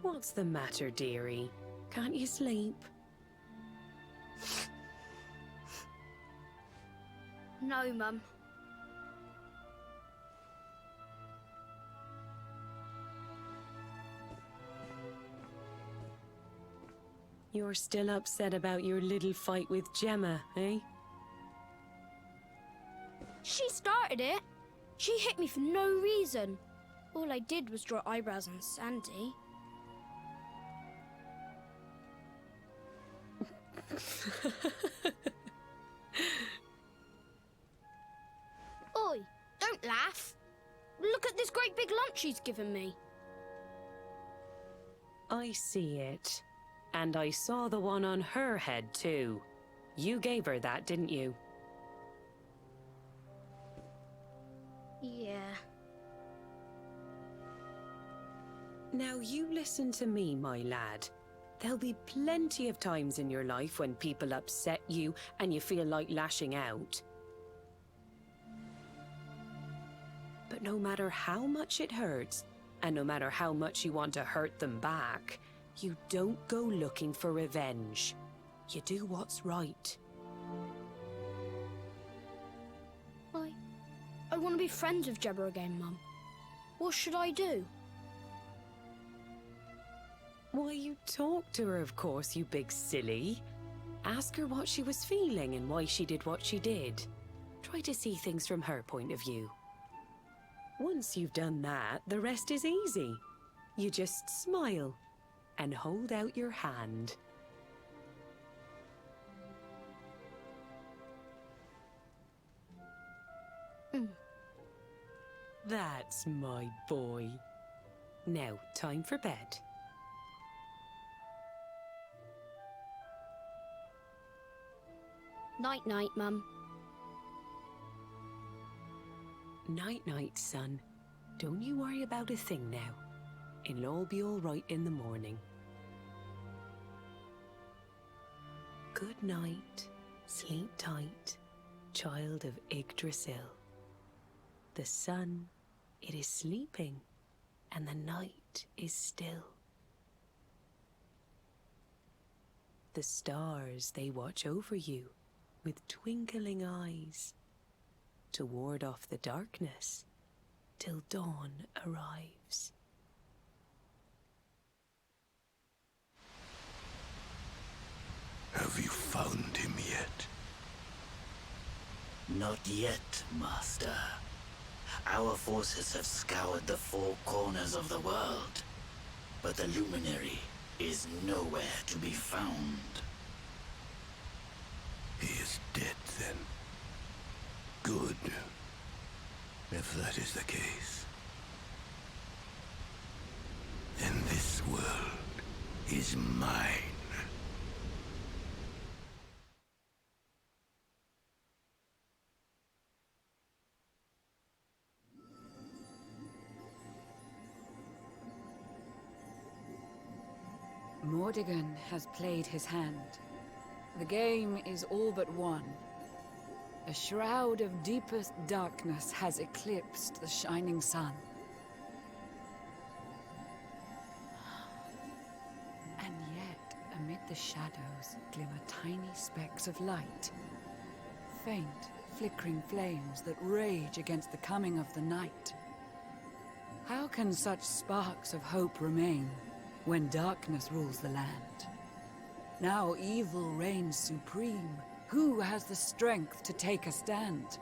What's the matter, dearie? Can't you sleep? No, Mum. You're still upset about your little fight with Gemma, eh? She started it. She hit me for no reason. All I did was draw eyebrows on Sandy. Oi, don't laugh. Look at this great big lump she's given me. I see it. And I saw the one on her head, too. You gave her that, didn't you? Yeah. Now you listen to me, my lad. There'll be plenty of times in your life when people upset you and you feel like lashing out. But no matter how much it hurts, and no matter how much you want to hurt them back, you don't go looking for revenge. You do what's right. I want to be friends with Gemma again, Mum. What should I do? Why, you talk to her, of course, you big silly. Ask her what she was feeling and why she did what she did. Try to see things from her point of view. Once you've done that, the rest is easy. You just smile and hold out your hand. That's my boy. Now, time for bed. Night-night, Mum. Night-night, son. Don't you worry about a thing now. It'll all be all right in the morning. Good night. Sleep tight, child of Yggdrasil. The sun, it is sleeping, and the night is still. The stars, they watch over you with twinkling eyes to ward off the darkness till dawn arrives. Have you found him yet? Not yet, Master. Our forces have scoured the four corners of the world, but the luminary is nowhere to be found. He is dead, then. Good. If that is the case, then this world is mine. Mordegon has played his hand. The game is all but won. A shroud of deepest darkness has eclipsed the shining sun. And yet, amid the shadows, glimmer tiny specks of light. Faint, flickering flames that rage against the coming of the night. How can such sparks of hope remain when darkness rules the land? Now evil reigns supreme. Who has the strength to take a stand?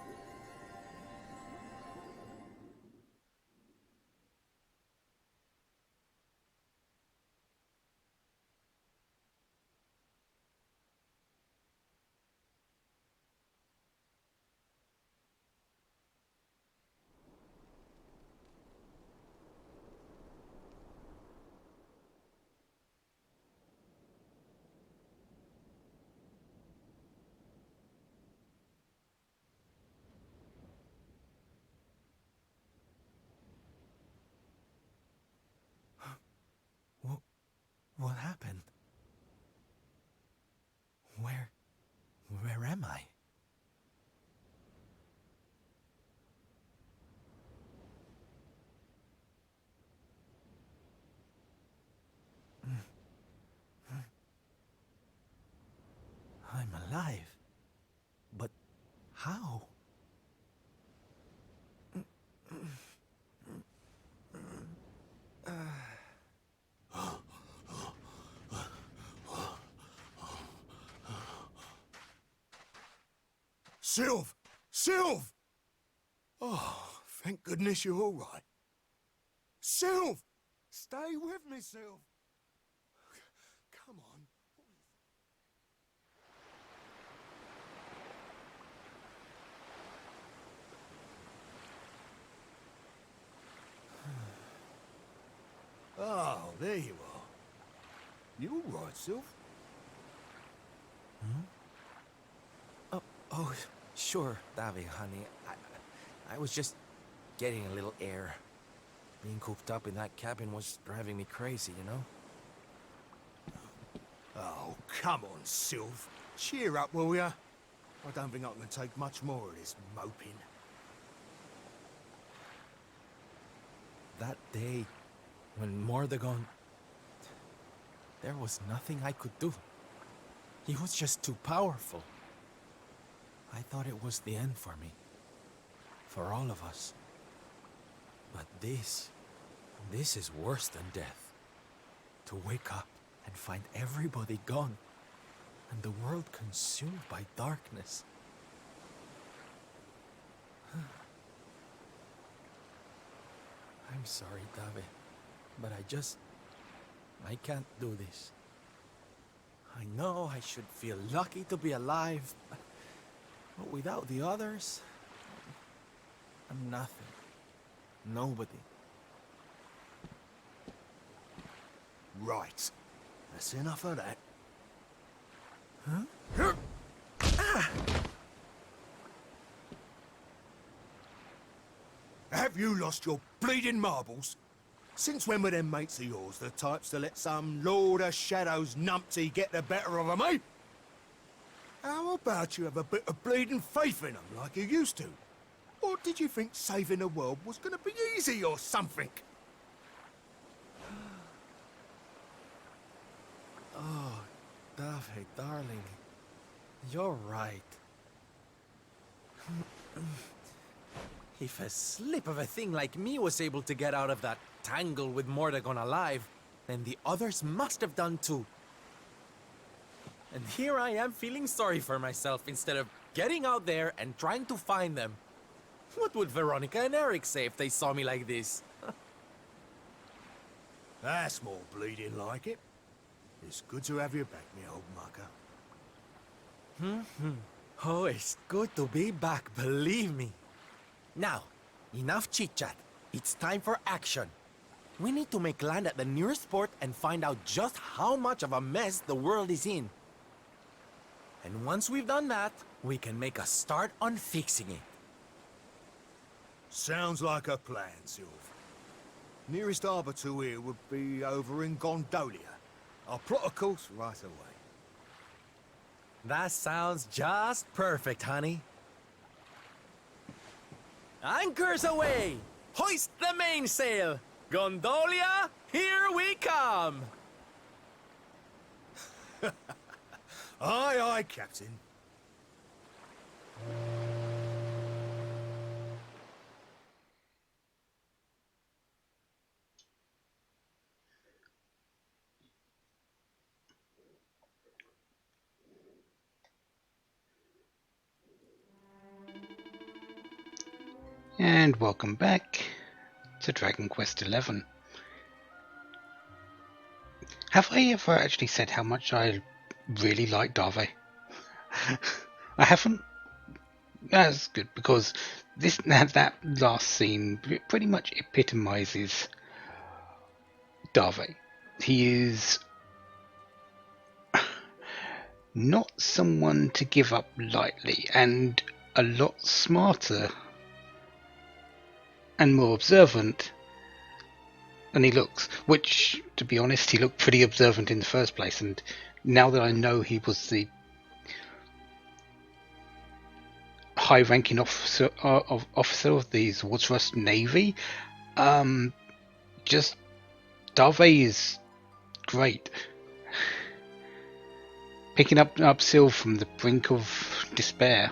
What happened? Where am I? alive. But how? Sylv! Sylv! Oh, thank goodness you're all right. Sylv! Stay with me, Sylv! Come on. Oh, there you are. You all right, Sylv? Oh, sure, Davi, honey. I was just getting a little air. Being cooped up in that cabin was driving me crazy, you know? Oh, come on, Sylv. Cheer up, will ya? I don't think I can take much more of this moping. That day, when Mordegon... There was nothing I could do. He was just too powerful. I thought it was the end for me. For all of us. But this is worse than death. To wake up and find everybody gone, and the world consumed by darkness. I'm sorry, Dave, but I can't do this. I know I should feel lucky to be alive, but without the others, I'm nothing. Nobody. Right. That's enough of that. Have you lost your bleeding marbles? Since when were them mates of yours the types to let some Lord of Shadows numpty get the better of 'em, eh? How about you have a bit of bleeding faith in 'em like you used to? Or did you think saving the world was gonna be easy or something? Oh, Dave, darling. You're right. If a slip of a thing like me was able to get out of that tangle with Mordegon alive, then the others must have done too. And here I am feeling sorry for myself instead of getting out there and trying to find them. What would Veronica and Eric say if they saw me like this? That's more bleeding like it. It's good to have you back, me old mucker. Oh, it's good to be back, believe me. Now, enough chit-chat. It's time for action. We need to make land at the nearest port and find out just how much of a mess the world is in. And once we've done that, we can make a start on fixing it. Sounds like a plan, Sylv. Nearest harbour to here would be over in Gondolia. I'll plot a course right away. That sounds just perfect, honey. Anchors away! Hoist the mainsail! Gondolia, here we come! Aye, aye, Captain. And welcome back to Dragon Quest XI. Have I ever actually said how much I really like Dave? I haven't. That's good, because that last scene pretty much epitomizes Dave. He is not someone to give up lightly, and a lot smarter and more observant than he looks, which, to be honest, he looked pretty observant in the first place, and now that I know he was the high-ranking officer of the Swordsrust Navy, just Dave is great. picking up Sylve from the brink of despair.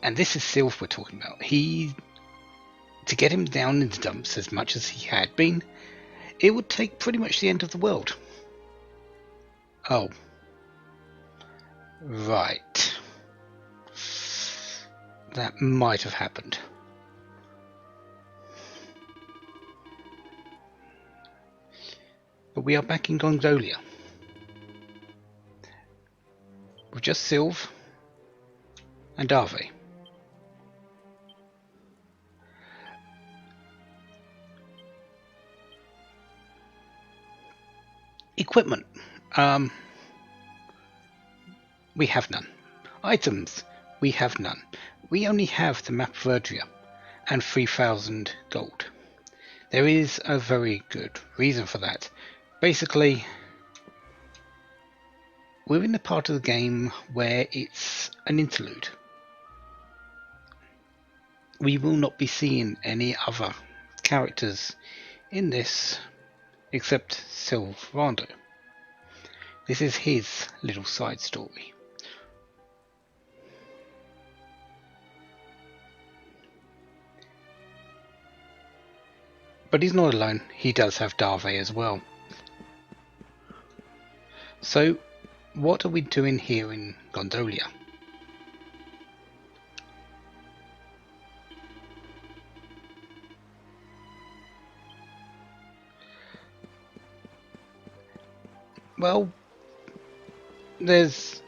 And this is Sylve we're talking about. To get him down in the dumps as much as he had been, it would take pretty much the end of the world. Oh. Right. That might have happened. But we are back in Gondolia. With just Sylve and Darve. Equipment. We have none. Items. We have none. We only have the map of Erdria and 3,000 gold. There is a very good reason for that. Basically, we're in the part of the game where it's an interlude. We will not be seeing any other characters in this except Sylvando. This is his little side story. But he's not alone, he does have Darve as well. So, what are we doing here in Gondolia? Well, there's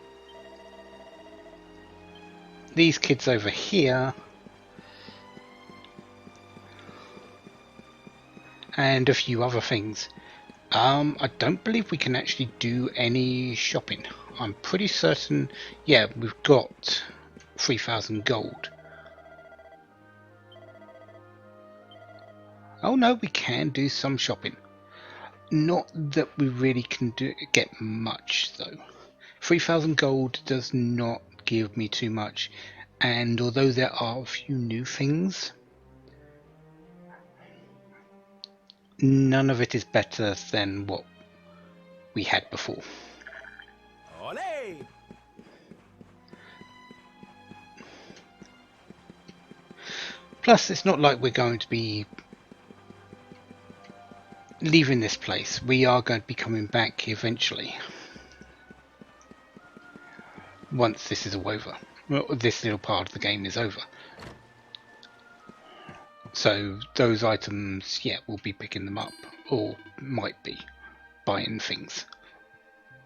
these kids over here, and a few other things. I don't believe we can actually do any shopping. I'm pretty certain, yeah, we've got 3,000 gold. Oh no, we can do some shopping. Not that we really can get much though. 3,000 gold does not give me too much, and although there are a few new things, none of it is better than what we had before. Olé! Plus, it's not like we're going to be leaving this place. We are going to be coming back eventually. Once this is over. Well, this little part of the game is over. So those items, yeah, we'll be picking them up. Or might be buying things.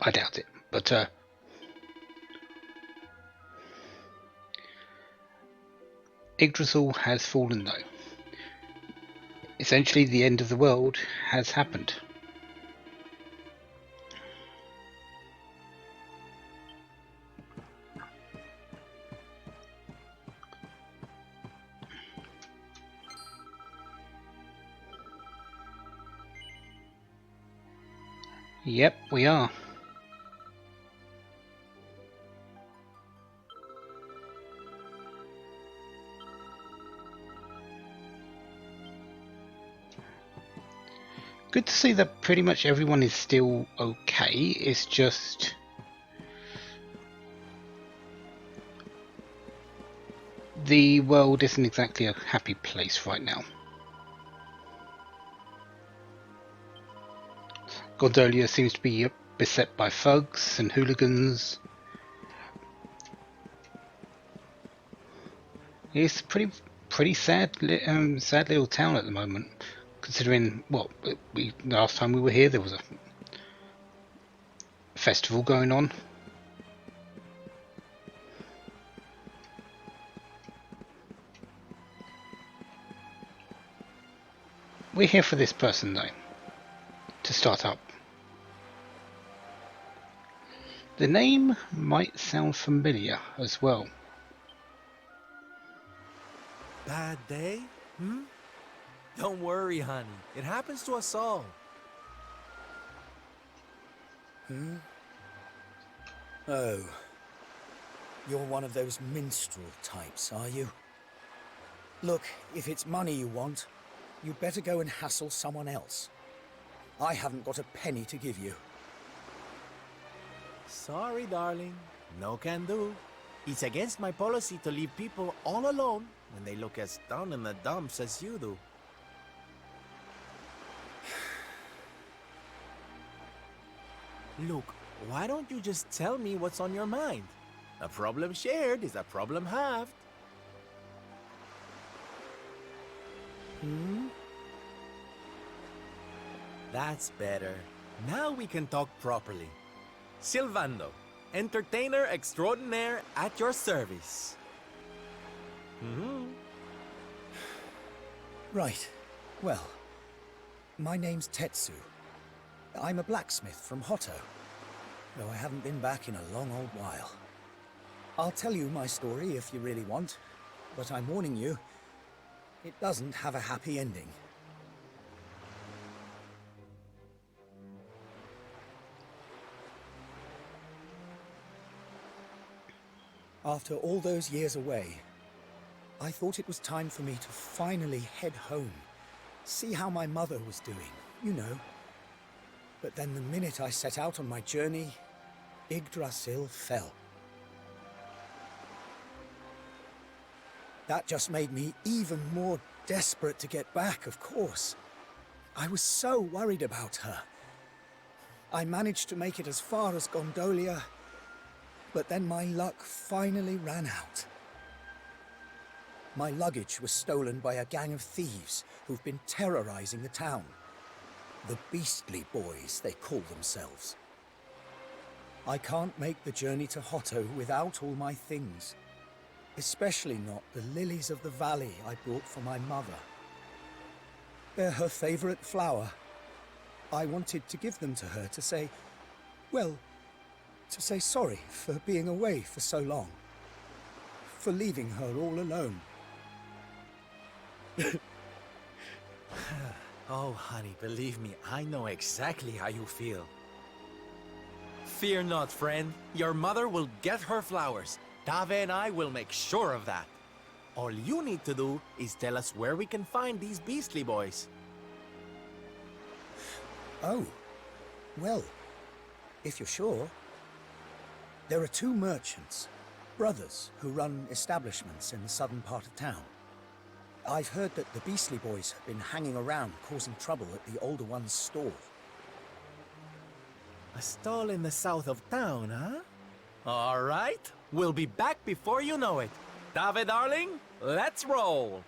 I doubt it. But Yggdrasil has fallen though. Essentially the end of the world has happened. Yep, we are. Good to see that pretty much everyone is still okay. It's just the world isn't exactly a happy place right now. Gondolia seems to be beset by thugs and hooligans. It's pretty sad little town at the moment, considering what last time we were here there was a festival going on. We're here for this person though, to start up. The name might sound familiar as well. Bad day? Don't worry, honey. It happens to us all. Oh. You're one of those minstrel types, are you? Look, if it's money you want, you'd better go and hassle someone else. I haven't got a penny to give you. Sorry, darling. No can do. It's against my policy to leave people all alone when they look as down in the dumps as you do. Look, why don't you just tell me what's on your mind? A problem shared is a problem halved. That's better. Now we can talk properly. Silvando, entertainer extraordinaire at your service. Right. Well, my name's Tetsu. I'm a blacksmith from Hotto, though I haven't been back in a long old while. I'll tell you my story if you really want, but I'm warning you, it doesn't have a happy ending. After all those years away, I thought it was time for me to finally head home, see how my mother was doing, you know. But then the minute I set out on my journey, Yggdrasil fell. That just made me even more desperate to get back, of course. I was so worried about her. I managed to make it as far as Gondolia, but then my luck finally ran out. My luggage was stolen by a gang of thieves who've been terrorizing the town. The Beastly Boys, they call themselves. I can't make the journey to Hotto without all my things. Especially not the lilies of the valley I brought for my mother. They're her favorite flower. I wanted to give them to her to say, well, to say sorry for being away for so long. For leaving her all alone. Oh, honey, believe me, I know exactly how you feel. Fear not, friend. Your mother will get her flowers. Dave and I will make sure of that. All you need to do is tell us where we can find these Beastly Boys. Oh, well, if you're sure. There are two merchants, brothers, who run establishments in the southern part of town. I've heard that the Beastly Boys have been hanging around causing trouble at the older one's stall. A stall in the south of town, huh? All right, we'll be back before you know it. Dave, darling, let's roll.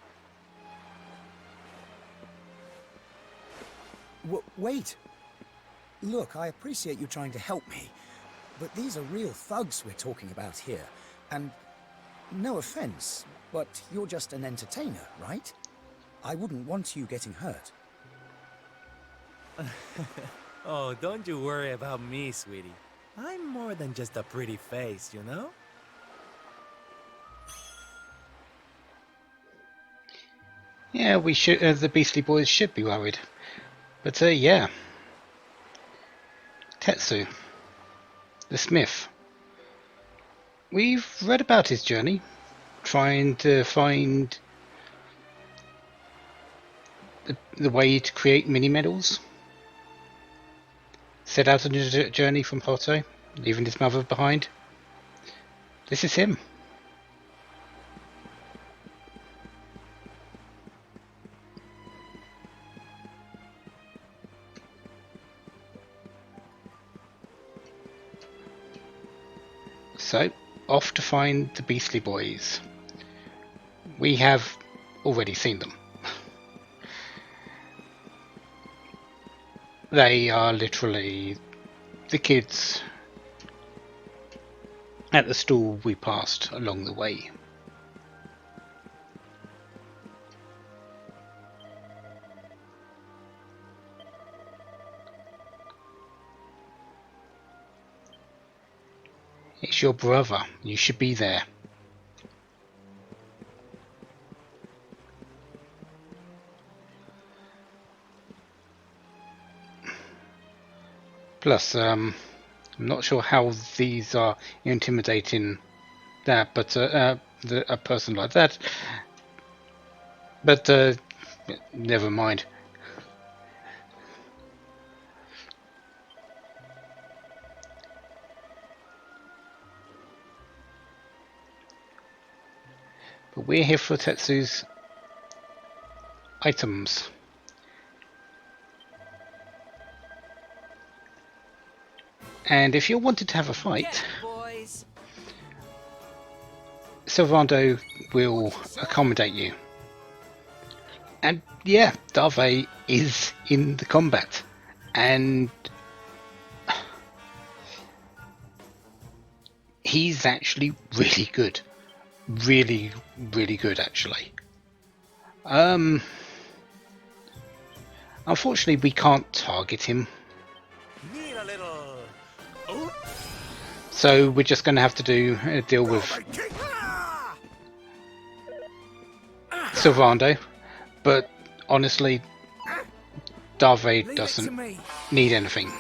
Wait. Look, I appreciate you trying to help me, but these are real thugs we're talking about here, and no offense, but you're just an entertainer, right? I wouldn't want you getting hurt. Oh, don't you worry about me, sweetie. I'm more than just a pretty face, you know? Yeah, we should. The Beastly Boys should be worried. But yeah, Tetsu, the smith. We've read about his journey, trying to find the way to create mini medals. Set out on a journey from Hotto, leaving his mother behind. This is him. So, off to find the Beastly Boys. We have already seen them. They are literally the kids at the stall we passed along the way. It's your brother. You should be there. Plus, I'm not sure how these are intimidating that, but a person like that. But never mind. But we're here for Tetsu's items. And if you wanted to have a fight, Sylvando will accommodate you. And yeah, Darve is in the combat. And he's actually really good. Really, really good actually. Unfortunately we can't target him. Need a little. So we're just going to have to deal with Sylvando. But honestly, Darve doesn't need anything.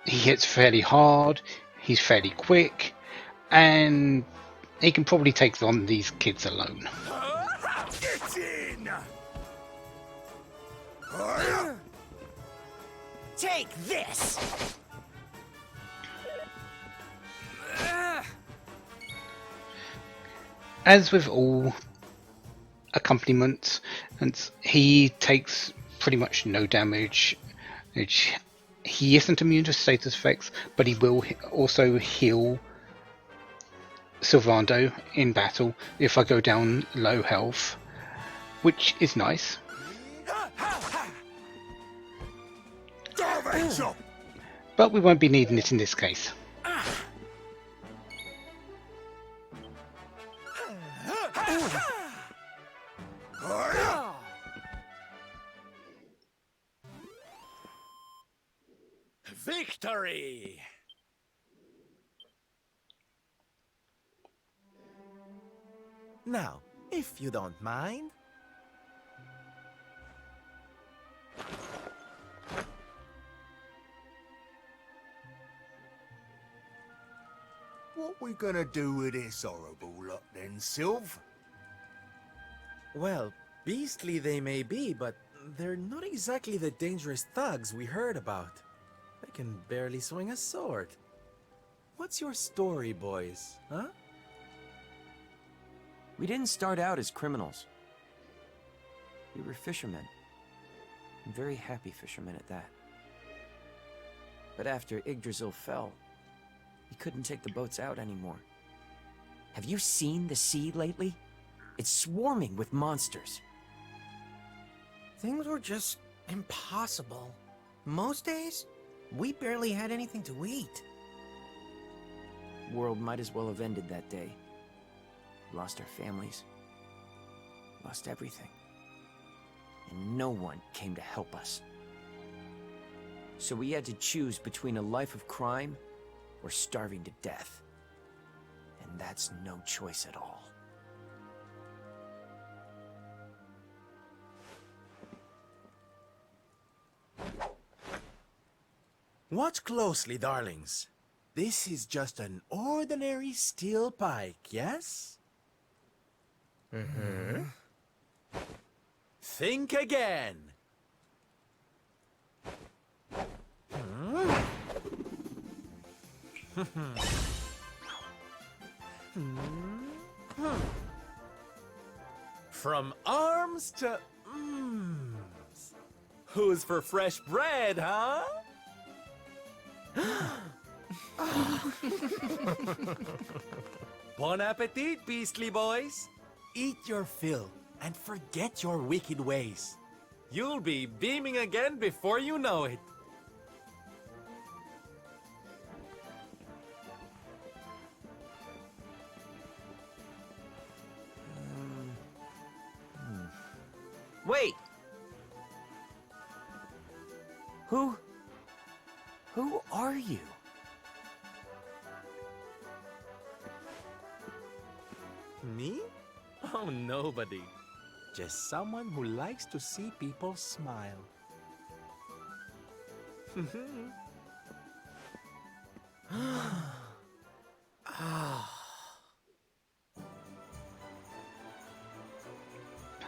He hits fairly hard, he's fairly quick, and he can probably take on these kids alone. Get in! Take this! As with all accompaniments, and he takes pretty much no damage. He isn't immune to status effects, but he will also heal Sylvando in battle if I go down low health, which is nice. But we won't be needing it in this case. Victory! Now, if you don't mind. What we gonna do with this horrible lot then, Sylv? Well, beastly they may be, but they're not exactly the dangerous thugs we heard about. They can barely swing a sword. What's your story, boys, huh? We didn't start out as criminals. We were fishermen. And very happy fishermen at that. But after Yggdrasil fell, we couldn't take the boats out anymore. Have you seen the sea lately? It's swarming with monsters. Things were just impossible. Most days, we barely had anything to eat. World might as well have ended that day. Lost our families. Lost everything. And no one came to help us. So we had to choose between a life of crime or starving to death. And that's no choice at all. Watch closely, darlings. This is just an ordinary steel pike, yes? Mm-hmm. Think again. From arms to Who's for fresh bread, huh? Bon appetit, beastly boys. Eat your fill and forget your wicked ways. You'll be beaming again before you know it. Wait! Who are you? Me? Oh, nobody. Just someone who likes to see people smile.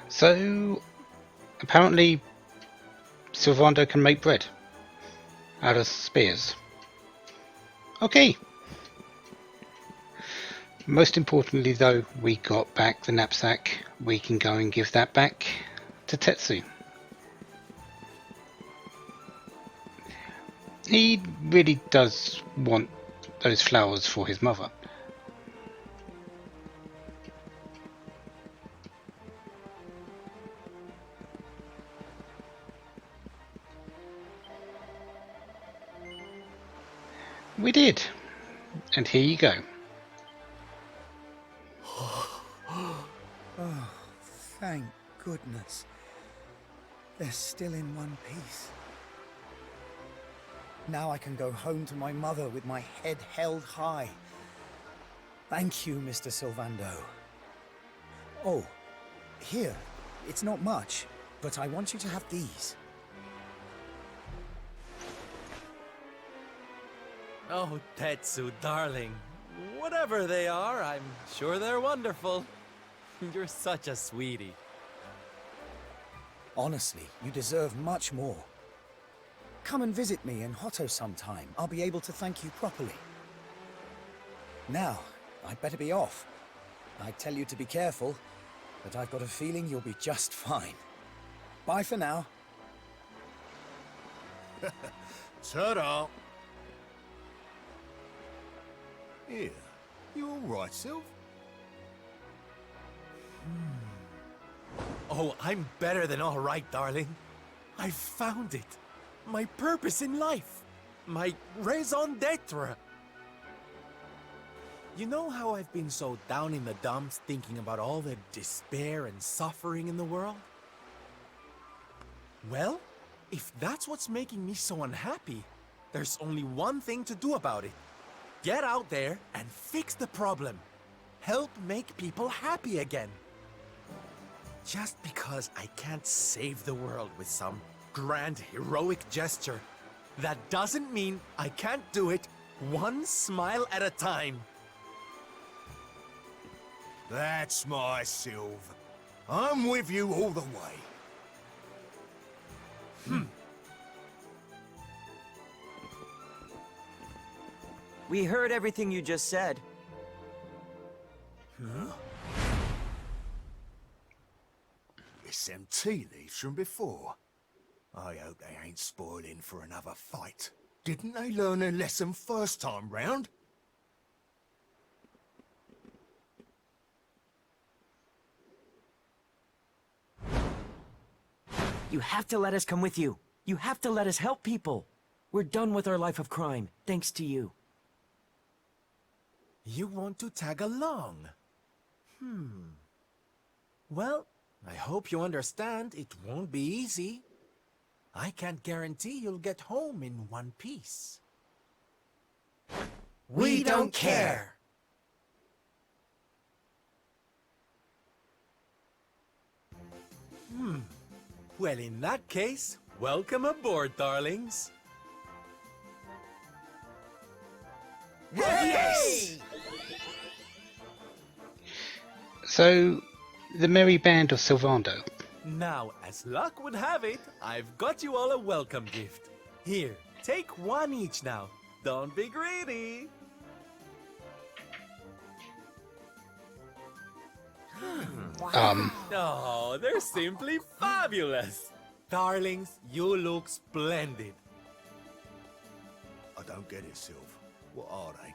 So, apparently, Sylvando can make bread out of spears. Okay. Most importantly though, we got back the knapsack. We can go and give that back to Tetsu. He really does want those flowers for his mother. We did. And here you go. Oh, thank goodness. They're still in one piece. Now I can go home to my mother with my head held high. Thank you, Mr. Sylvando. Oh, here. It's not much, but I want you to have these. Oh, Tetsu, darling. Whatever they are, I'm sure they're wonderful. You're such a sweetie. Honestly, you deserve much more. Come and visit me in Hotto sometime. I'll be able to thank you properly. Now, I'd better be off. I'd tell you to be careful, but I've got a feeling you'll be just fine. Bye for now. Ta-da! Here, you all right, Sylv? Oh, I'm better than all right, darling. I found it. My purpose in life. My raison d'etre. You know how I've been so down in the dumps thinking about all the despair and suffering in the world? Well, if that's what's making me so unhappy, there's only one thing to do about it. Get out there and fix the problem. Help make people happy again. Just because I can't save the world with some grand heroic gesture, that doesn't mean I can't do it one smile at a time. That's my Sylv. I'm with you all the way. We heard everything you just said. It's them tea leaves from before. I hope they ain't spoiling for another fight. Didn't they learn their lesson first time round? You have to let us come with you. You have to let us help people. We're done with our life of crime, thanks to you. You want to tag along? Well, I hope you understand it won't be easy. I can't guarantee you'll get home in one piece. We don't care. Well, in that case, welcome aboard, darlings. Yes! So, the merry band of Sylvando. Now, as luck would have it, I've got you all a welcome gift. Here, take one each now. Don't be greedy. Oh, they're simply fabulous. Darlings, you look splendid. I don't get it, Sylv. What are they?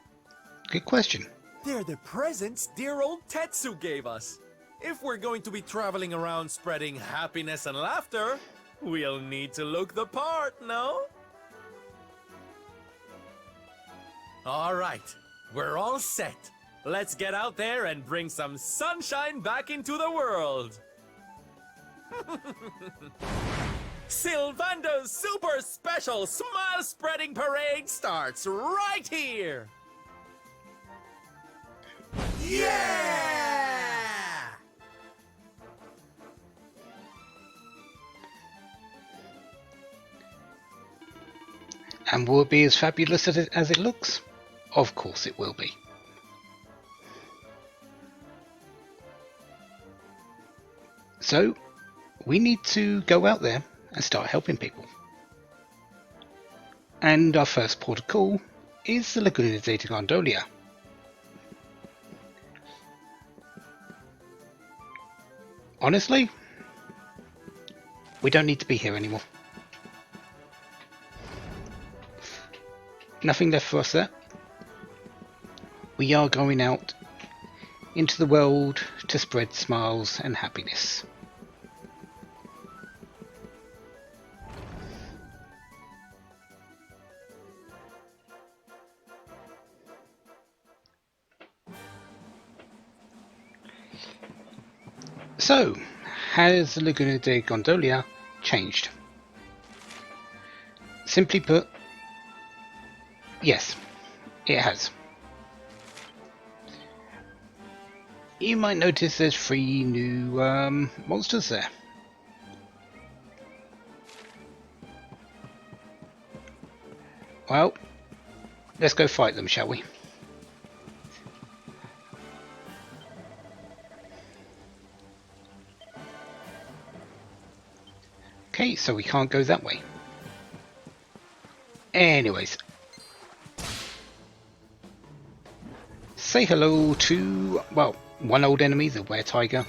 Good question. They're the presents dear old Tetsu gave us. If we're going to be traveling around spreading happiness and laughter, we'll need to look the part, no? All right, we're all set. Let's get out there and bring some sunshine back into the world. Sylvando's super special smile spreading parade starts right here. Yeah! And will it be as fabulous as it looks? Of course it will be. So, we need to go out there and start helping people. And our first port of call is the Laguna de Gondolia. honestly, we don't need to be here anymore. Nothing left for us there. We are going out into the world to spread smiles and happiness. So, has the Laguna de Gondolia changed? Simply put, yes, it has. You might notice there's 3 new monsters there. Well, let's go fight them, shall we? Okay, so we can't go that way. Anyways. Say hello to, well, one old enemy, the were-tiger.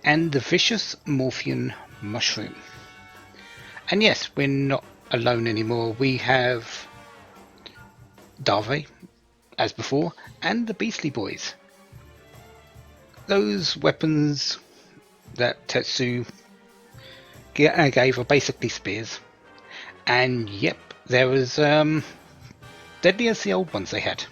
And the vicious Morphean mushroom. And yes, we're not alone anymore. We have Darve, as before, and the Beastly Boys. Those weapons that Tetsu gave are basically spears. And yep, they're as deadly as the old ones they had.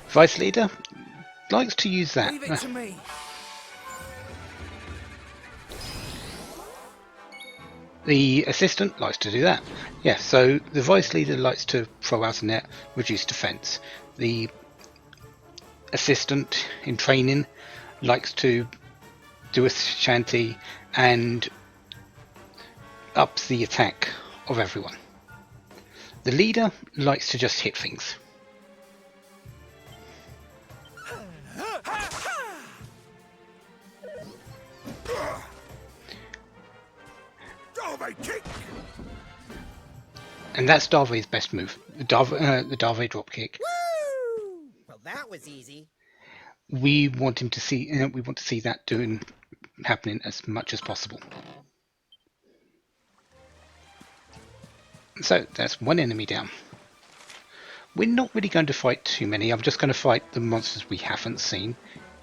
Vice Leader likes to use that. Leave it to me. The assistant likes to do that. Yeah, so the Vice Leader likes to throw out a net, reduce defense. The assistant in training likes to do a shanty and ups the attack of everyone. The leader likes to just hit things. And that's Darve's best move, the Darve drop kick. Woo! Well, that was easy. We want him to see. We want to see that happening as much as possible. So that's one enemy down. We're not really going to fight too many. I'm just going to fight the monsters we haven't seen,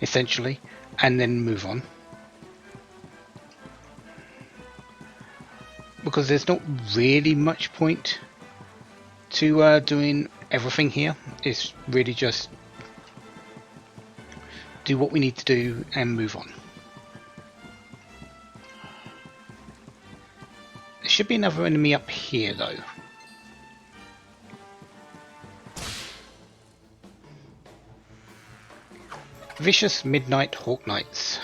essentially, and then move on. Because there's not really much point to doing everything here. It's really just do what we need to do and move on. There should be another enemy up here though. Vicious Midnight Hawk Knights.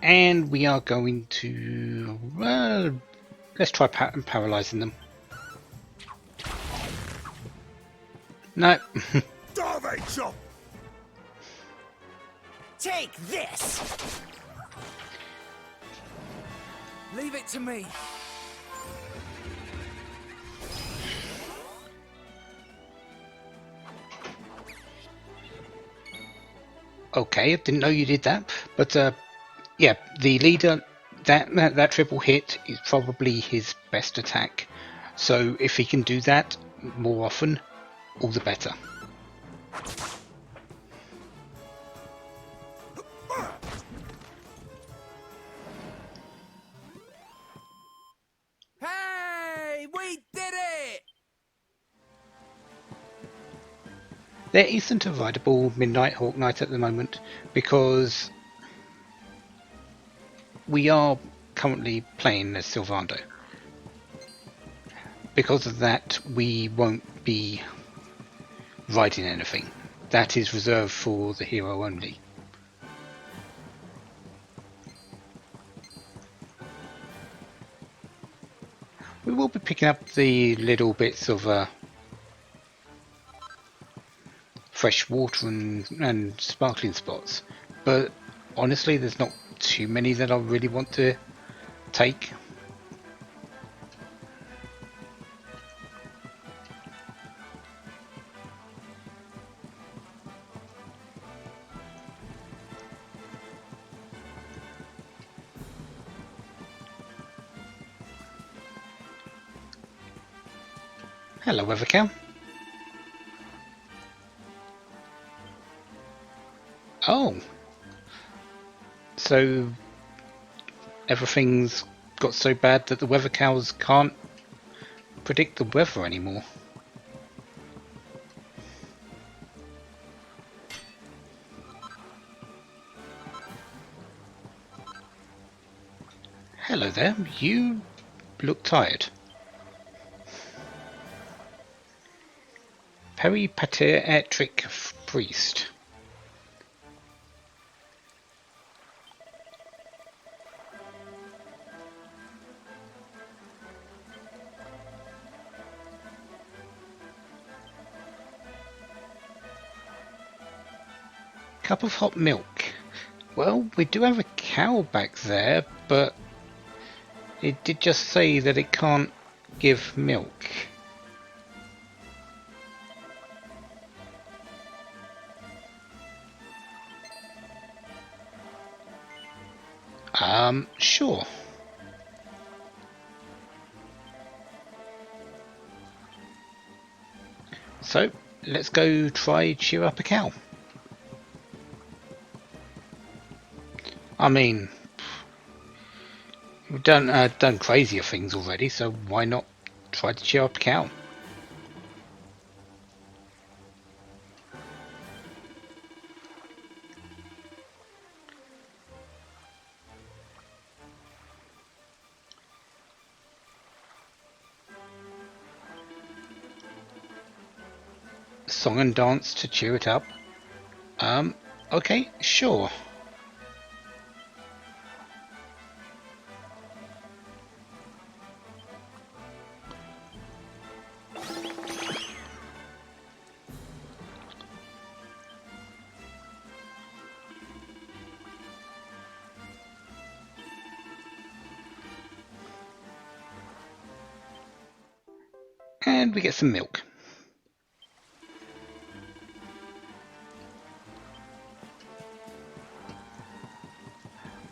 And we are going to, let's try paralyzing them. No. Take this. Leave it to me. Okay, I didn't know you did that, but yeah, the leader, that triple hit is probably his best attack. So if he can do that more often, all the better. Hey, we did it! There isn't a rideable Midnight Hawk Knight at the moment because we are currently playing as Sylvando. Because of that, we won't be riding anything. That is reserved for the hero only. We will be picking up the little bits of fresh water and sparkling spots, but honestly there's not too many that I really want to take. Hello, Weathercow. Oh, so everything's got so bad that the weather cows can't predict the weather anymore. Hello there, you look tired. Peripatetic priest. Cup of hot milk. Well, we do have a cow back there, but it did just say that it can't give milk. Sure. So, let's go try cheer up a cow. I mean, we've done crazier things already, so why not try to cheer up a cow? Song and dance to cheer it up? Okay, sure. And we get some milk.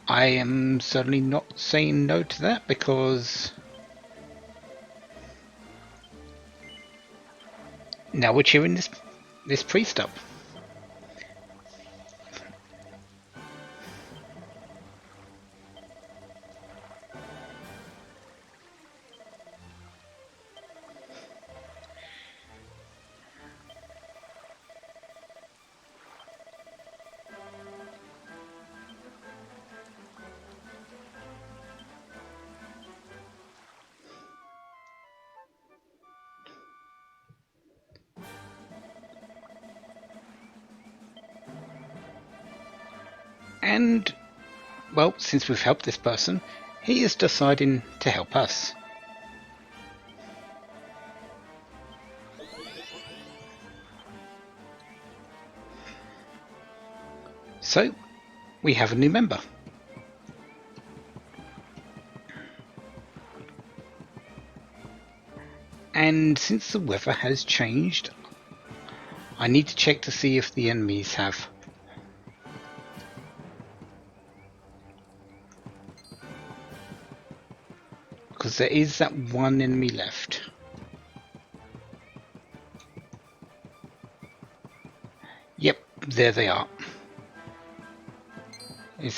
I am certainly not saying no to that because now we're cheering this priest up. And, well, since we've helped this person, he is deciding to help us. So, we have a new member. And since the weather has changed, I need to check to see if the enemies have. Because there is that one enemy left. Yep, there they are. Is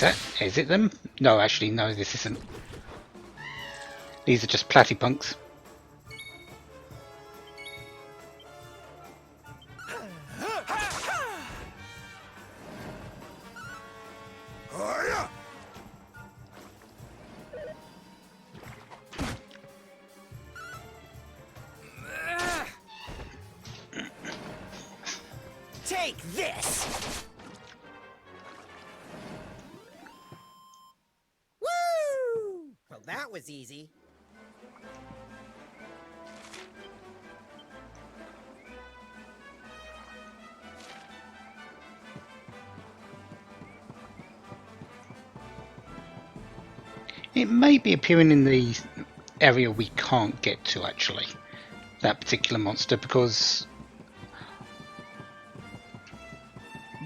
it them? No, actually, no, this isn't. These are just platypunks. Take this! Woo! Well, that was easy. It may be appearing in the area we can't get to, actually. That particular monster, because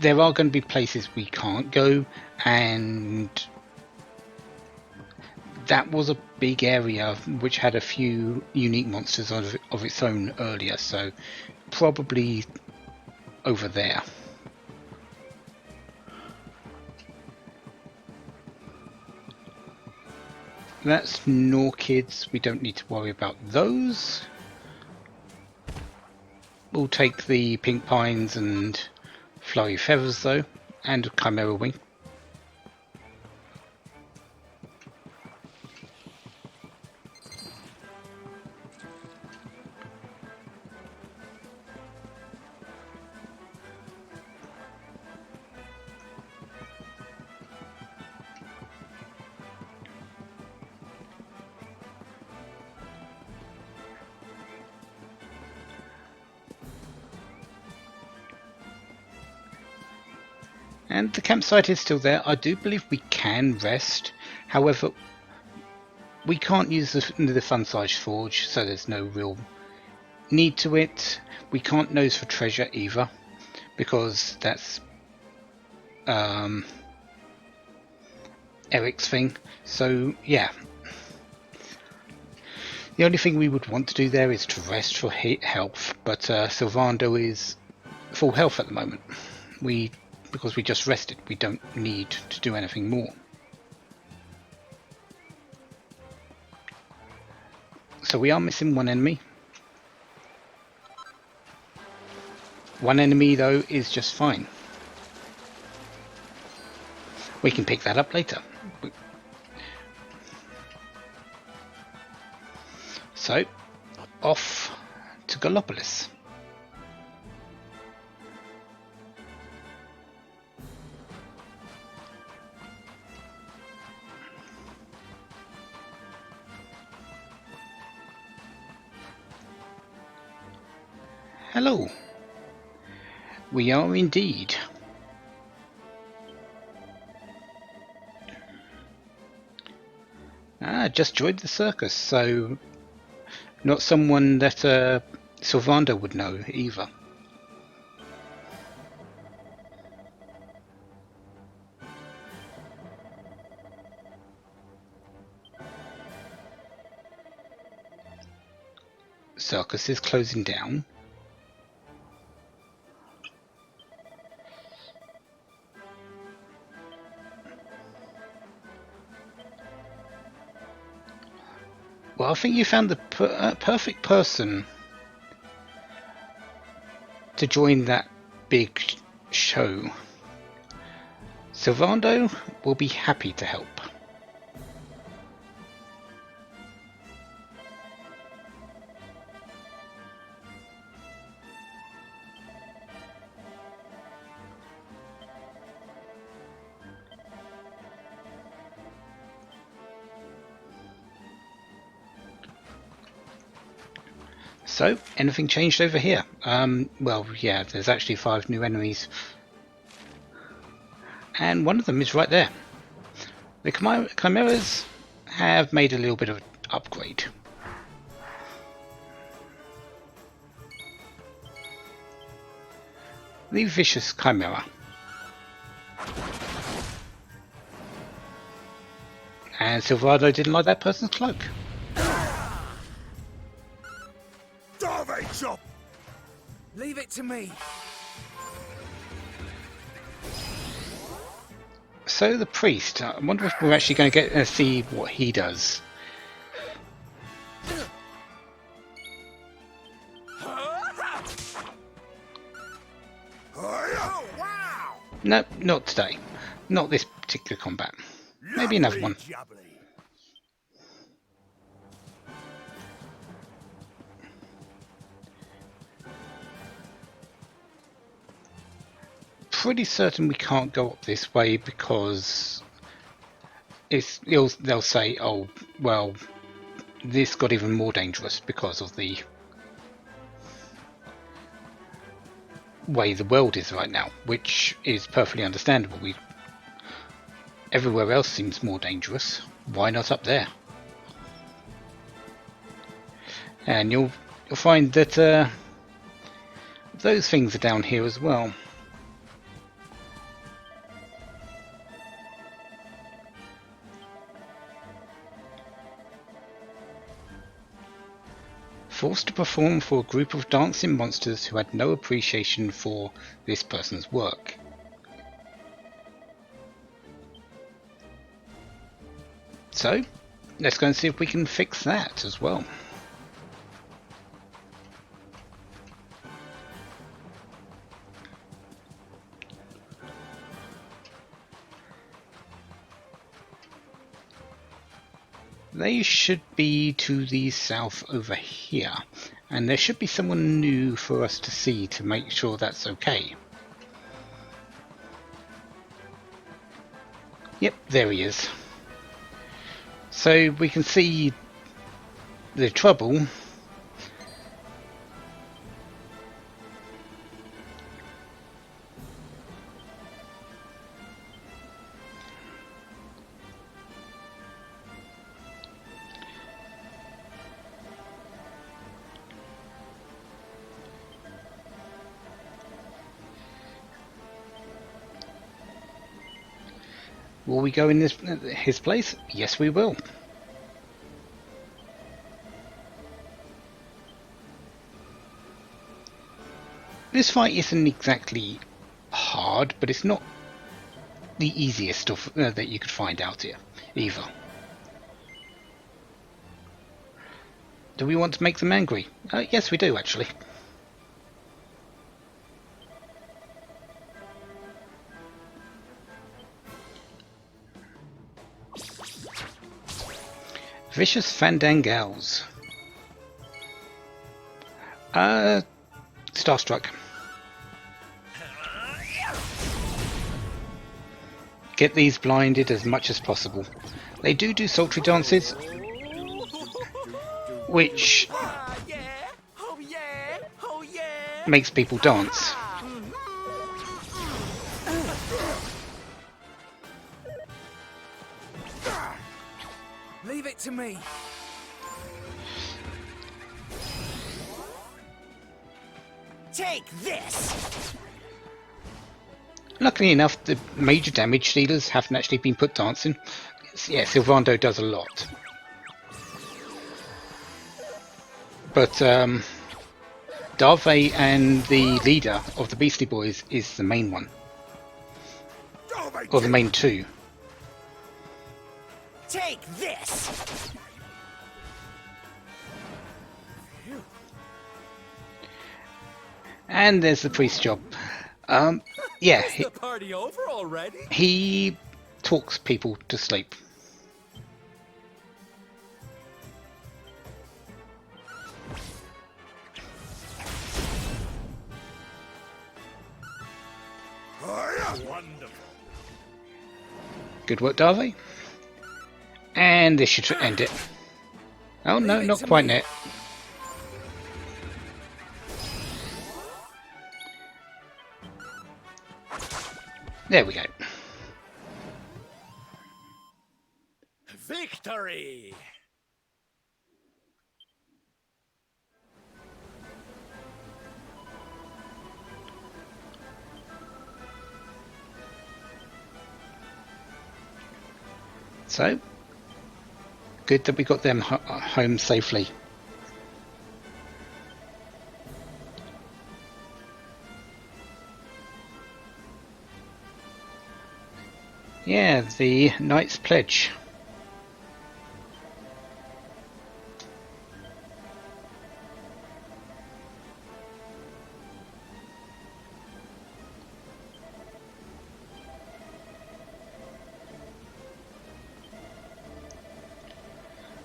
there are going to be places we can't go, and that was a big area which had a few unique monsters of its own earlier, so probably over there. That's Norkids, we don't need to worry about those. We'll take the pink pines and flurry feathers though, and chimera wing. And the campsite is still there. I do believe we can rest. However, we can't use the fun-sized forge, so there's no real need to it. We can't nose for treasure either, because that's Eric's thing. So yeah, the only thing we would want to do there is to rest for health, but Sylvando is full health at the moment. Because we just rested, we don't need to do anything more. So we are missing one enemy. One enemy though is just fine. We can pick that up later. So, off to Gallopolis. Hello. We are indeed. Just joined the circus, so not someone that Sylvando would know either. Circus is closing down. Well, I think you found the perfect person to join that big show. Sylvando will be happy to help. So, anything changed over here? Well, yeah, there's actually 5 new enemies. And one of them is right there. The Chimeras have made a little bit of an upgrade. The Vicious Chimera. And Silvado didn't like that person's cloak. Chop! Leave it to me. So the priest, I wonder if we're actually going to get to see what he does. Oh, wow! No, not today. Not this particular combat. Maybe another one. Jubbly. Pretty certain we can't go up this way because they'll say, oh well, this got even more dangerous because of the way the world is right now, which is perfectly understandable. everywhere else seems more dangerous. Why not up there? And you'll find that those things are down here as well. Forced to perform for a group of dancing monsters who had no appreciation for this person's work. So, let's go and see if we can fix that as well. They should be to the south over here, and there should be someone new for us to see to make sure that's okay. Yep, there he is. So we can see the trouble. Will we go in his place? Yes, we will. This fight isn't exactly hard, but it's not the easiest stuff that you could find out here, either. Do we want to make them angry? Yes, we do, actually. Vicious Fandangals. Starstruck. Get these blinded as much as possible. They do sultry dances, which makes people dance. Leave it to me. Take this. Luckily enough, the major damage dealers haven't actually been put dancing. Yeah, Sylvando does a lot. But Darve and the leader of the Beastie Boys is the main one. Or the main two. Take this. And there's the priest job. Yeah, Is the party over already? he talks people to sleep. Wonderful. Good work, Darby. And this should end it. Oh no, not quite yet. There we go. Victory! So, good that we got them home safely. Yeah, the Knight's Pledge.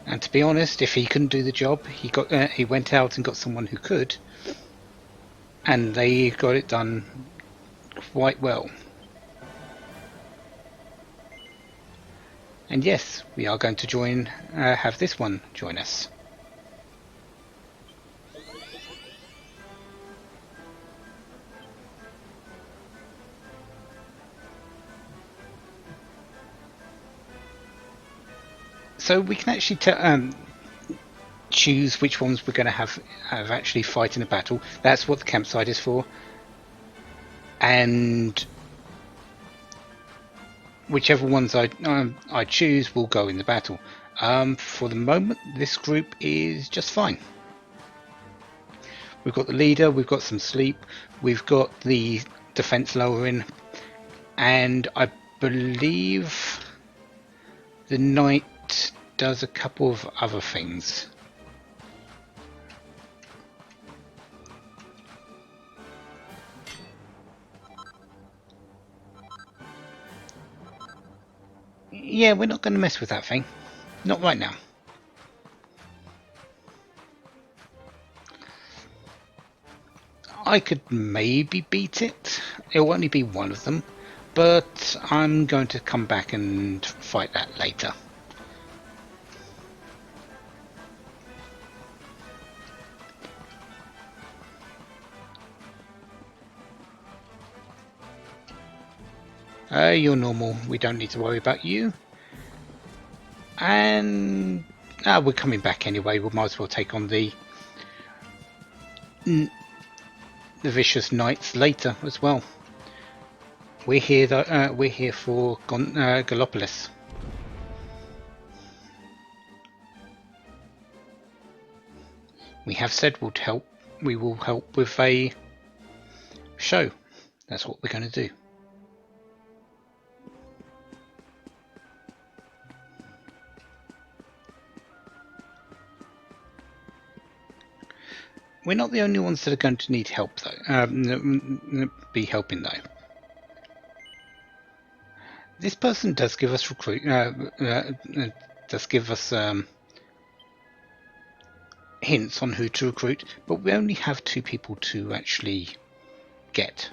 And to be honest, if he couldn't do the job, he went out and got someone who could, and they got it done quite well. And yes, we are going to have this one join us. So we can actually choose which ones we're going to have actually fight in a battle. That's what the campsite is for. And whichever ones I choose will go in the battle. For the moment, this group is just fine. We've got the leader, we've got some sleep, we've got the defense lowering, and I believe the knight does a couple of other things. Yeah, we're not going to mess with that thing. Not right now. I could maybe beat it. It'll only be one of them. But I'm going to come back and fight that later. You're normal. We don't need to worry about you. And we're coming back anyway. We might as well take on the vicious knights later as well. We're here. We're here for Gallopolis. We have said we'll help. We will help with a show. That's what we're going to do. We're not the only ones that are going to need help, though. Be helping, though. This person does give us hints on who to recruit, but we only have 2 people to actually get.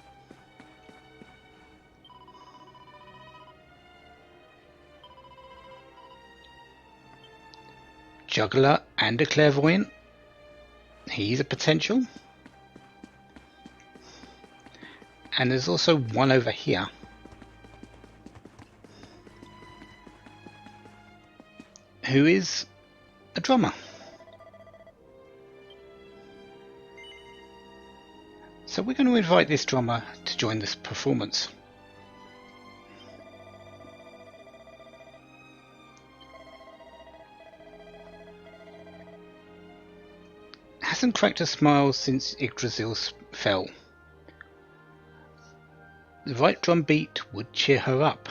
Juggler and a clairvoyant. He's a potential. And there's also one over here. Who is a drummer. So we're going to invite this drummer to join this performance. Hasn't cracked a smile since Yggdrasil fell. The right drum beat would cheer her up.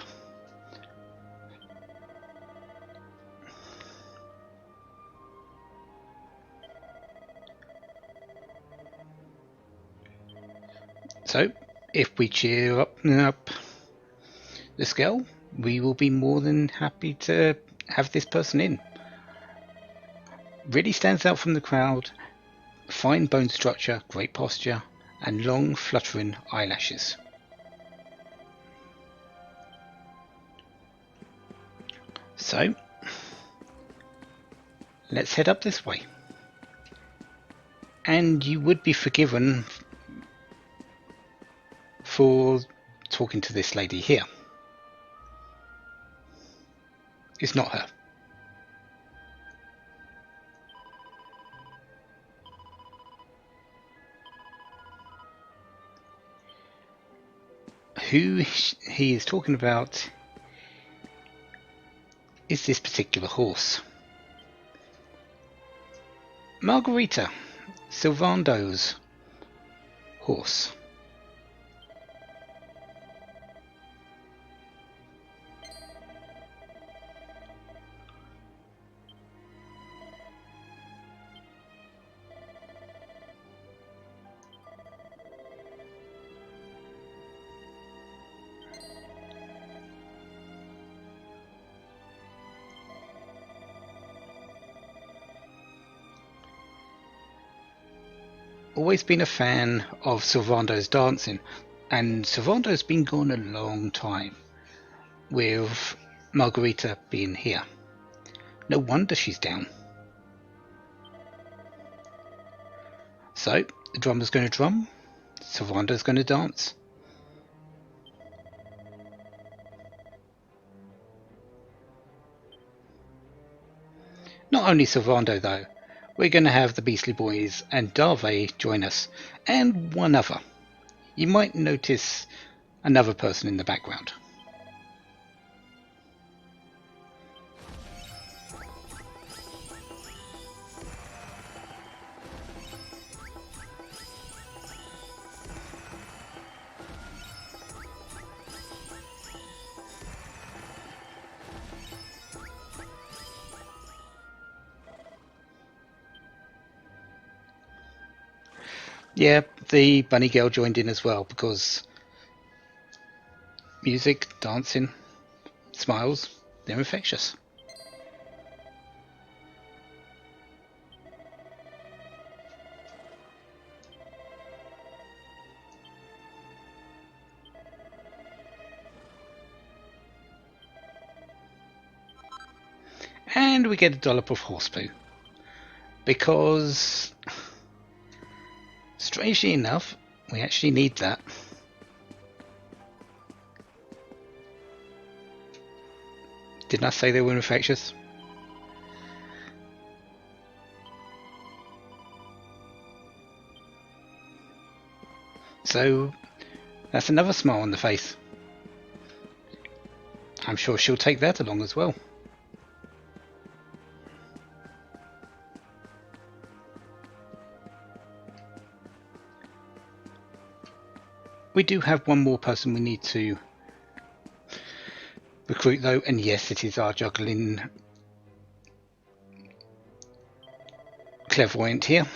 So, if we cheer up this girl, we will be more than happy to have this person in. Really stands out from the crowd. Fine bone structure, great posture, and long fluttering eyelashes. So, let's head up this way. And you would be forgiven for talking to this lady here. It's not her. Who he is talking about is this particular horse. Margarita, Silvando's horse. Always been a fan of Silvando's dancing, and Silvando's been gone a long time, with Margarita being here. No wonder she's down. So, the drummer's going to drum, Silvando's going to dance. Not only Sylvando though, we're going to have the Beastly Boys and Darve join us, and one other. You might notice another person in the background. Yeah, the bunny girl joined in as well because music, dancing, smiles, they're infectious. And we get a dollop of horse poo. Because, strangely enough, we actually need that. Didn't I say they were infectious? So, that's another smile on the face. I'm sure she'll take that along as well. We do have one more person we need to recruit though, and yes, it is our juggling clairvoyant here.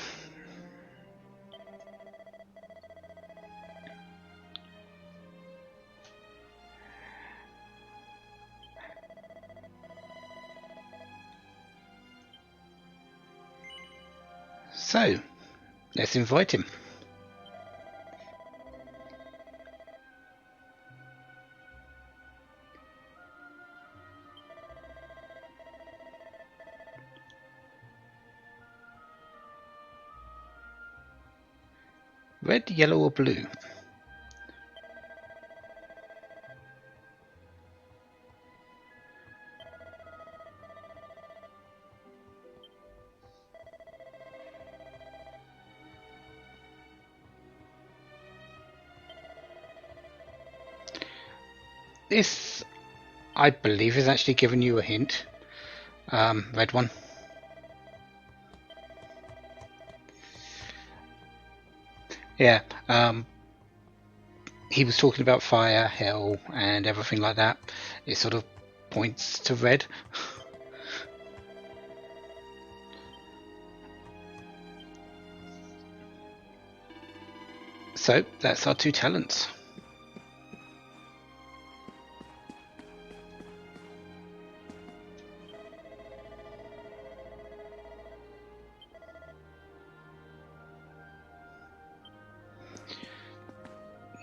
So, let's invite him. Red, yellow or blue? This, I believe, is actually giving you a hint. Red one. Yeah, he was talking about fire, hell, and everything like that. It sort of points to red. So, that's our two talents.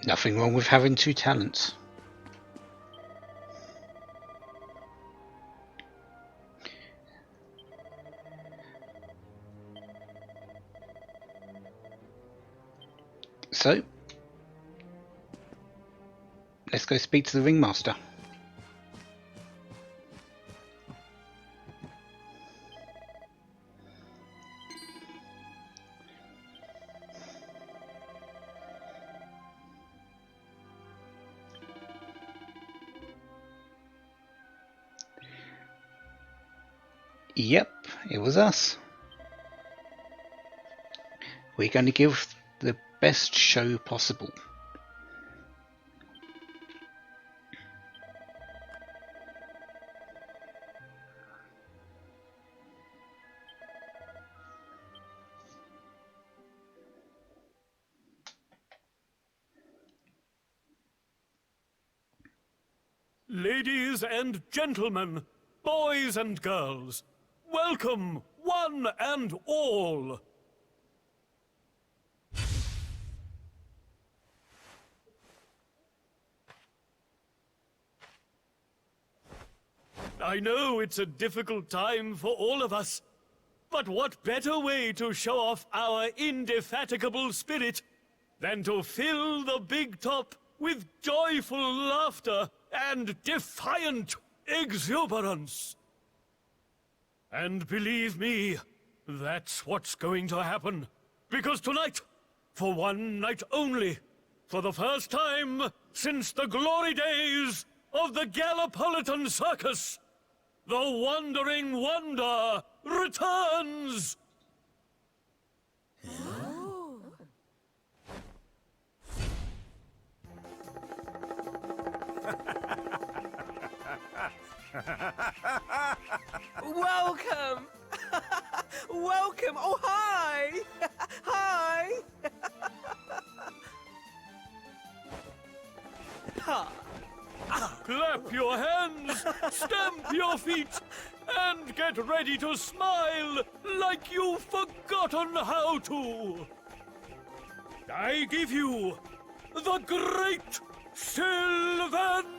Nothing wrong with having two talents. So, let's go speak to the ringmaster. Yep, it was us. We're going to give the best show possible. Ladies and gentlemen, boys and girls, welcome one and all. I know it's a difficult time for all of us, but what better way to show off our indefatigable spirit than to fill the big top with joyful laughter and defiant exuberance? And believe me, that's what's going to happen. Because tonight, for one night only, for the first time since the glory days of the Gallipolitan Circus, the Wandering Wonder returns! Welcome! Welcome! Oh, hi! Hi! Clap your hands, stamp your feet, and get ready to smile like you've forgotten how to. I give you the Great Sylvando!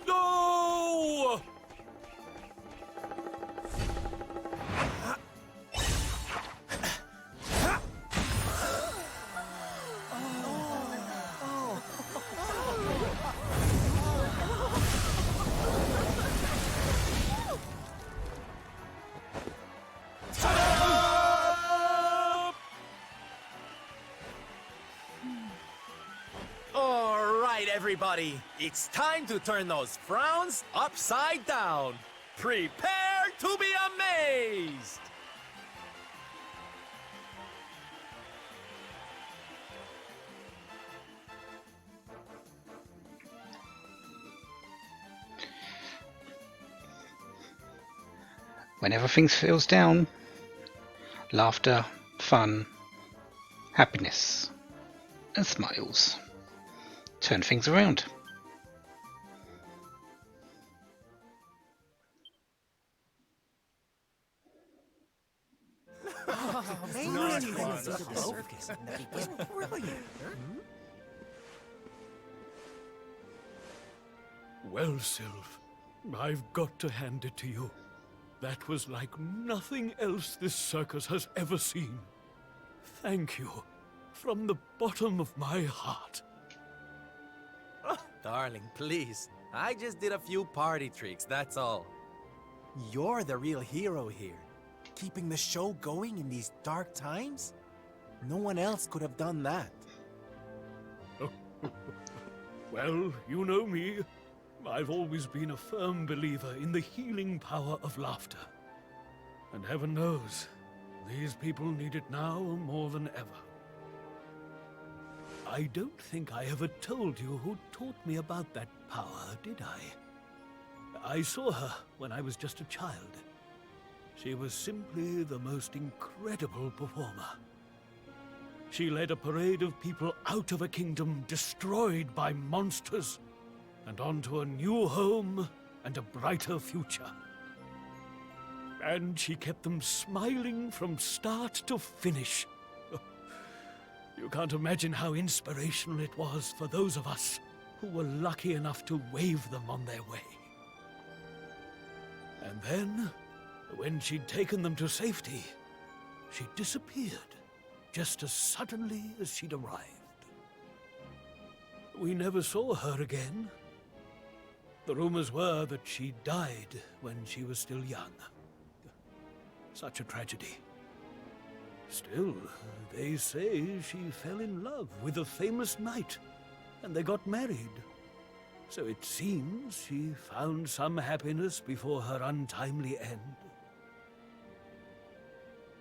All right, everybody. It's time to turn those frowns upside down. Prepare to be amazed! Whenever things feels down, laughter, fun, happiness, and smiles turn things around. Well, Sylph, I've got to hand it to you. That was like nothing else this circus has ever seen. Thank you, from the bottom of my heart. Darling, please. I just did a few party tricks, that's all. You're the real hero here. Keeping the show going in these dark times? No one else could have done that. Well, you know me. I've always been a firm believer in the healing power of laughter. And heaven knows, these people need it now more than ever. I don't think I ever told you who taught me about that power, did I? I saw her when I was just a child. She was simply the most incredible performer. She led a parade of people out of a kingdom destroyed by monsters and onto a new home and a brighter future. And she kept them smiling from start to finish. You can't imagine how inspirational it was for those of us who were lucky enough to wave them on their way. And then, when she'd taken them to safety, she disappeared just as suddenly as she'd arrived. We never saw her again. The rumors were that she died when she was still young. Such a tragedy. Still, they say she fell in love with a famous knight, and they got married. So it seems she found some happiness before her untimely end.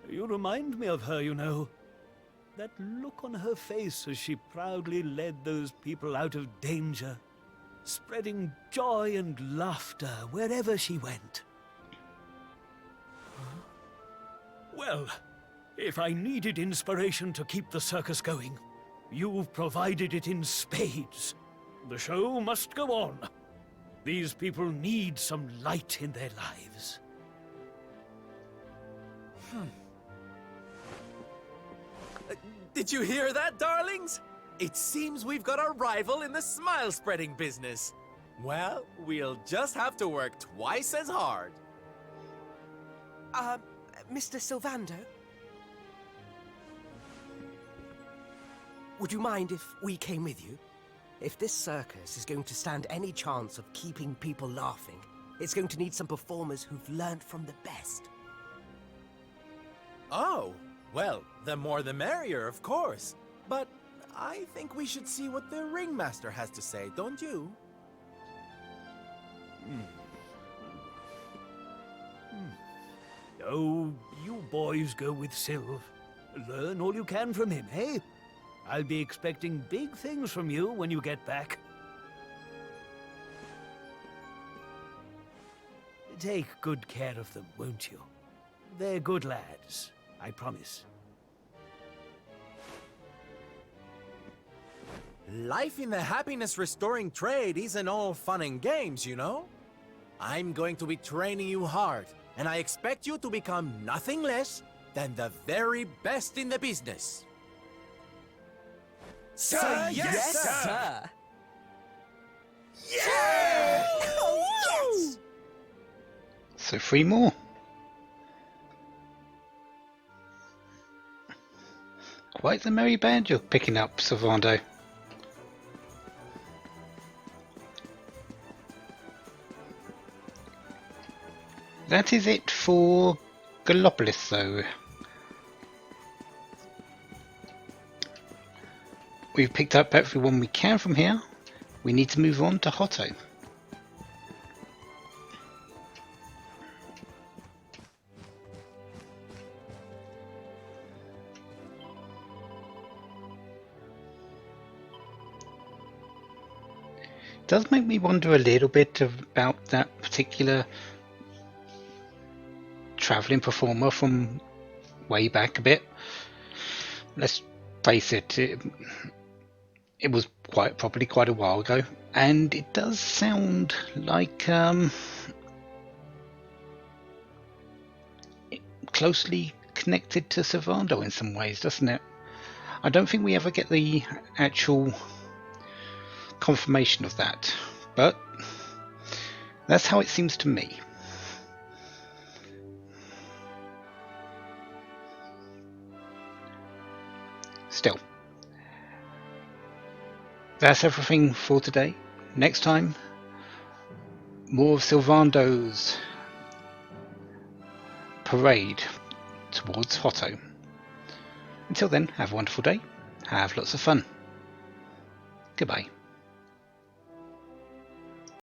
You remind me of her, you know. That look on her face as she proudly led those people out of danger, spreading joy and laughter wherever she went. Well, if I needed inspiration to keep the circus going, you've provided it in spades. The show must go on. These people need some light in their lives. Did you hear that, darlings? It seems we've got a rival in the smile-spreading business. Well, we'll just have to work twice as hard. Mr. Sylvando? Would you mind if we came with you? If this circus is going to stand any chance of keeping people laughing, it's going to need some performers who've learned from the best. Oh, well, the more the merrier, of course. But I think we should see what the ringmaster has to say, don't you? Oh, you boys go with Sylv. Learn all you can from him, eh? I'll be expecting big things from you when you get back. Take good care of them, won't you? They're good lads, I promise. Life in the happiness-restoring trade isn't all fun and games, you know? I'm going to be training you hard, and I expect you to become nothing less than the very best in the business. Sir, yes, sir! Yeah! Oh, yes! So 3 more. Quite the merry band you're picking up, Servando. That is it for Gallopolis, though. We've picked up everyone we can from here. We need to move on to Hotto. It does make me wonder a little bit about that particular travelling performer from way back a bit. Let's face it, it was probably quite a while ago, and it does sound like closely connected to Servando in some ways, doesn't it? I don't think we ever get the actual confirmation of that, but that's how it seems to me. Still, that's everything for today. Next time, more of Sylvando's parade towards Hotto. Until then, have a wonderful day, have lots of fun. Goodbye.